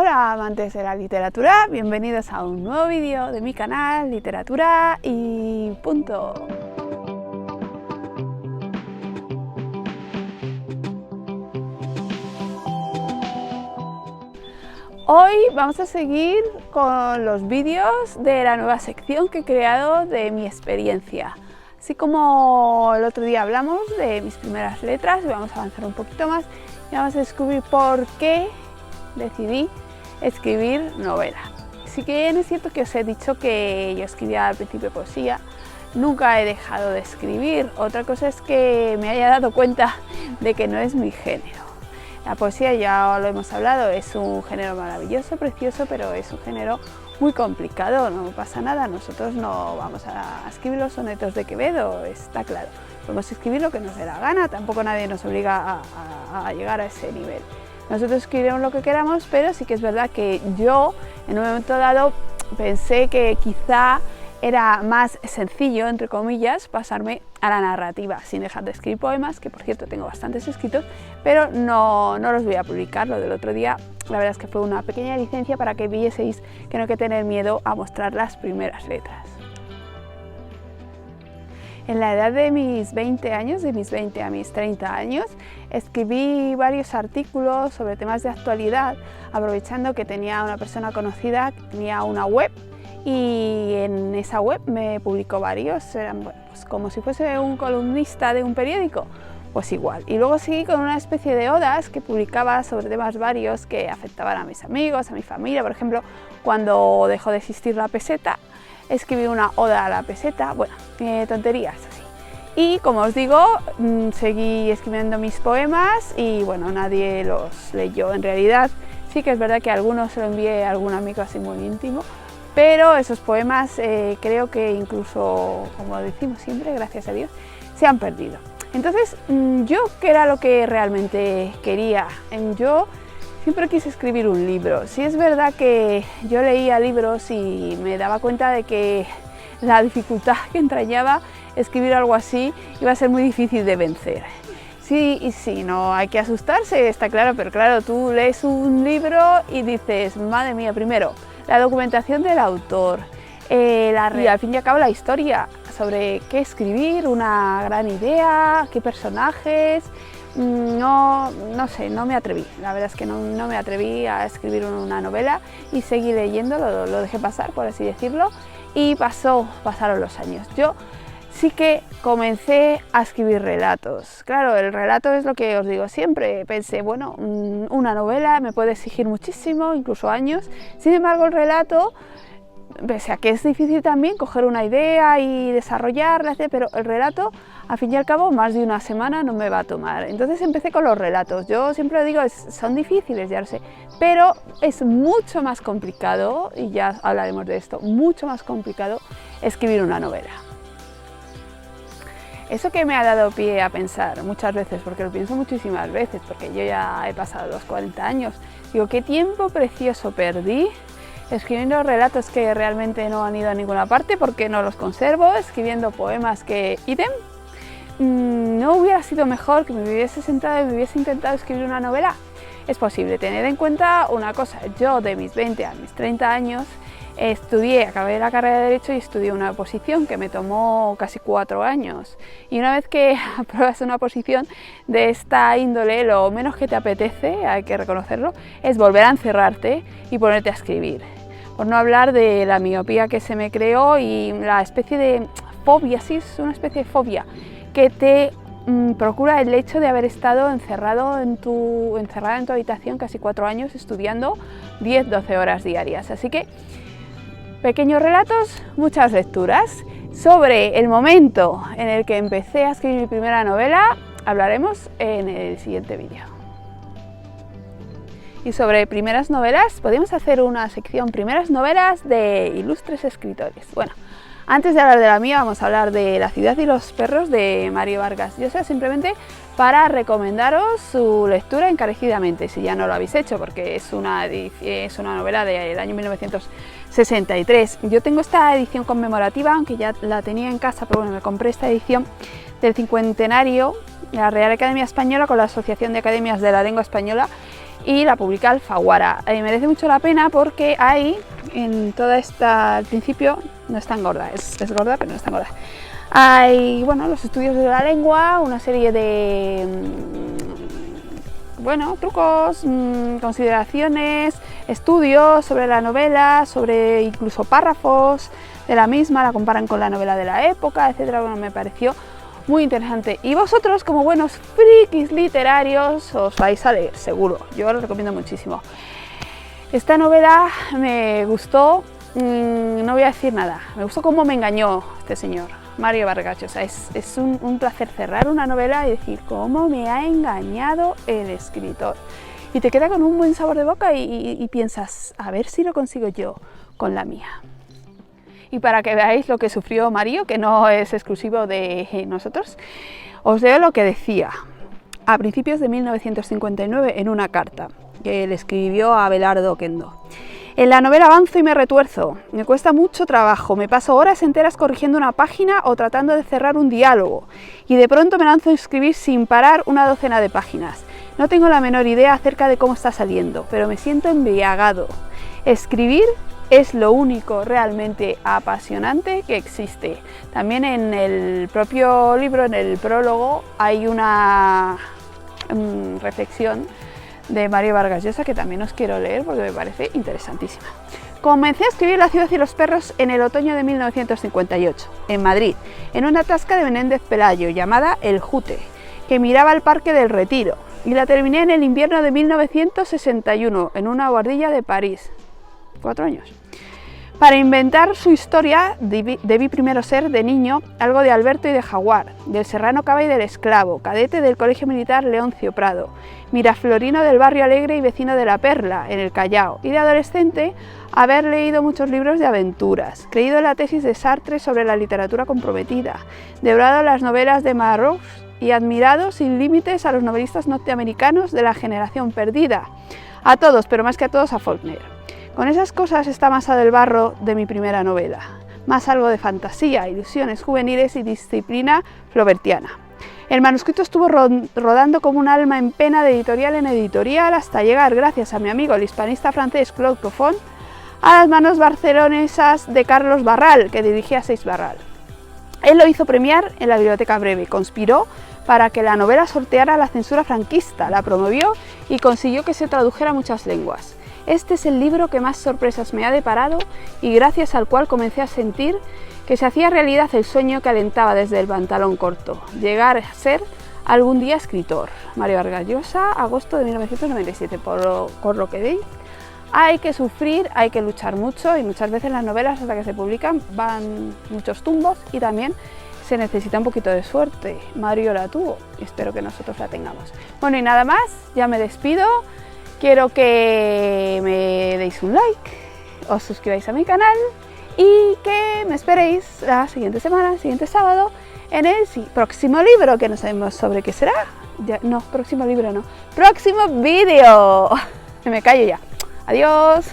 Hola amantes de la literatura, bienvenidos a un nuevo vídeo de mi canal Literatura y punto. Hoy vamos a seguir con los vídeos de la nueva sección que he creado de mi experiencia. Así como el otro día hablamos de mis primeras letras, vamos a avanzar un poquito más y vamos a descubrir por qué decidí escribir novela. Sí que bien es cierto que os he dicho que yo escribía al principio poesía, nunca he dejado de escribir. Otra cosa es que me haya dado cuenta de que no es mi género. La poesía, ya lo hemos hablado, es un género maravilloso, precioso, pero es un género muy complicado, no pasa nada, nosotros no vamos a escribir los sonetos de Quevedo, está claro. Podemos escribir lo que nos dé la gana, tampoco nadie nos obliga a llegar a ese nivel. Nosotros escribiremos lo que queramos, pero sí que es verdad que yo en un momento dado pensé que quizá era más sencillo, entre comillas, pasarme a la narrativa, sin dejar de escribir poemas, que por cierto tengo bastantes escritos, pero no los voy a publicar. Lo del otro día, la verdad es que fue una pequeña licencia para que vieseis que no hay que tener miedo a mostrar las primeras letras. En la edad de mis 20 años, de mis 20 a mis 30 años, escribí varios artículos sobre temas de actualidad, aprovechando que tenía una persona conocida que tenía una web, y en esa web me publicó varios, eran pues como si fuese un columnista de un periódico, pues igual. Y luego seguí con una especie de odas que publicaba sobre temas varios que afectaban a mis amigos, a mi familia. Por ejemplo, cuando dejó de existir la peseta, escribí una oda a la peseta, bueno, tonterías así. Y como os digo, seguí escribiendo mis poemas y bueno, nadie los leyó. En realidad sí que es verdad que algunos se lo envié a algún amigo así muy íntimo, pero esos poemas creo que incluso, como decimos siempre, gracias a Dios, se han perdido. Entonces, ¿yo qué era lo que realmente quería? Yo siempre quise escribir un libro. Sí es verdad que yo leía libros y me daba cuenta de que la dificultad que entrañaba escribir algo así iba a ser muy difícil de vencer. Sí y sí, no hay que asustarse, está claro, pero claro, tú lees un libro y dices, madre mía, primero, la documentación del autor, y al fin y al cabo la historia sobre qué escribir, una gran idea, qué personajes. No sé, no me atreví, la verdad es que no me atreví a escribir una novela y seguí leyendo, lo dejé pasar, por así decirlo, y pasaron los años. Yo sí que comencé a escribir relatos. Claro, el relato es lo que os digo siempre. Pensé, bueno, una novela me puede exigir muchísimo, incluso años. Sin embargo, el relato, pese a que es difícil también coger una idea y desarrollarla, pero el relato, al fin y al cabo, más de una semana no me va a tomar. Entonces empecé con los relatos. Yo siempre digo, son difíciles, ya lo sé, pero es mucho más complicado, y ya hablaremos de esto, mucho más complicado escribir una novela. Eso que me ha dado pie a pensar muchas veces, porque lo pienso muchísimas veces, porque yo ya he pasado los 40 años, digo, qué tiempo precioso perdí escribiendo relatos que realmente no han ido a ninguna parte porque no los conservo, escribiendo poemas que idem. ¿No hubiera sido mejor que me hubiese sentado y me hubiese intentado escribir una novela? Es posible. Tener en cuenta una cosa, yo de mis 20 a mis 30 años acabé la carrera de Derecho y estudié una oposición que me tomó casi 4 años. Y una vez que apruebas una oposición de esta índole, lo menos que te apetece, hay que reconocerlo, es volver a encerrarte y ponerte a escribir. Por no hablar de la miopía que se me creó y la especie de fobia, sí, es una especie de fobia que te procura el hecho de haber estado encerrada en tu habitación casi 4 años estudiando 10-12 horas diarias. Así que pequeños relatos, muchas lecturas. Sobre el momento en el que empecé a escribir mi primera novela hablaremos en el siguiente vídeo. Y sobre primeras novelas, podemos hacer una sección primeras novelas de ilustres escritores. Bueno, antes de hablar de la mía, vamos a hablar de La ciudad y los perros de Mario Vargas Llosa, simplemente para recomendaros su lectura encarecidamente, si ya no lo habéis hecho, porque es una novela del año 1963. Yo tengo esta edición conmemorativa, aunque ya la tenía en casa, pero bueno, me compré esta edición del cincuentenario de la Real Academia Española con la Asociación de Academias de la Lengua Española, y la publica Alfaguara. Merece mucho la pena porque hay en toda esta, al principio no es tan gorda, es gorda pero no es tan gorda. Hay, bueno, los estudios de la lengua, una serie de trucos, consideraciones, estudios sobre la novela, sobre incluso párrafos de la misma, la comparan con la novela de la época, etcétera. Bueno, me pareció muy interesante. Y vosotros, como buenos frikis literarios, os vais a leer, seguro. Yo lo recomiendo muchísimo. Esta novela me gustó, no voy a decir nada, me gustó cómo me engañó este señor, Mario Vargas Llosa. Es un placer cerrar una novela y decir cómo me ha engañado el escritor. Y te queda con un buen sabor de boca y piensas, a ver si lo consigo yo con la mía. Y para que veáis lo que sufrió Mario, que no es exclusivo de nosotros, os leo lo que decía a principios de 1959 en una carta que le escribió a Abelardo Oquendo. En la novela avanzo y me retuerzo, me cuesta mucho trabajo, me paso horas enteras corrigiendo una página o tratando de cerrar un diálogo y de pronto me lanzo a escribir sin parar una docena de páginas. No tengo la menor idea acerca de cómo está saliendo, pero me siento embriagado. Escribir es lo único realmente apasionante que existe. También en el propio libro, en el prólogo, hay una reflexión de Mario Vargas Llosa que también os quiero leer porque me parece interesantísima. Comencé a escribir La ciudad y los perros en el otoño de 1958, en Madrid, en una tasca de Menéndez Pelayo llamada El Jute, que miraba al Parque del Retiro, y la terminé en el invierno de 1961, en una guardilla de París. 4 años. Para inventar su historia debí primero ser, de niño, algo de Alberto y de Jaguar, del Serrano Cava y del Esclavo, cadete del Colegio Militar Leoncio Prado, miraflorino del Barrio Alegre y vecino de La Perla, en el Callao, y de adolescente haber leído muchos libros de aventuras, creído en la tesis de Sartre sobre la literatura comprometida, devorado las novelas de Marroux y admirado sin límites a los novelistas norteamericanos de la generación perdida, a todos, pero más que a todos a Faulkner. Con esas cosas está amasado el barro de mi primera novela, más algo de fantasía, ilusiones juveniles y disciplina flaubertiana. El manuscrito estuvo rodando como un alma en pena de editorial en editorial hasta llegar, gracias a mi amigo el hispanista francés Claude Coffon, a las manos barcelonesas de Carlos Barral, que dirigía Seix Barral. Él lo hizo premiar en la Biblioteca Breve, conspiró para que la novela sorteara la censura franquista, la promovió y consiguió que se tradujera a muchas lenguas. Este es el libro que más sorpresas me ha deparado y gracias al cual comencé a sentir que se hacía realidad el sueño que alentaba desde el pantalón corto, llegar a ser algún día escritor. Mario Vargas Llosa, agosto de 1997. Por lo que veis, hay que sufrir, hay que luchar mucho y muchas veces las novelas hasta que se publican van muchos tumbos y también se necesita un poquito de suerte. Mario la tuvo y espero que nosotros la tengamos. Bueno, y nada más, ya me despido. Quiero que me deis un like, os suscribáis a mi canal y que me esperéis la siguiente semana, el siguiente sábado, en el próximo libro, que no sabemos sobre qué será. Próximo libro no, próximo vídeo. Me callo ya. Adiós.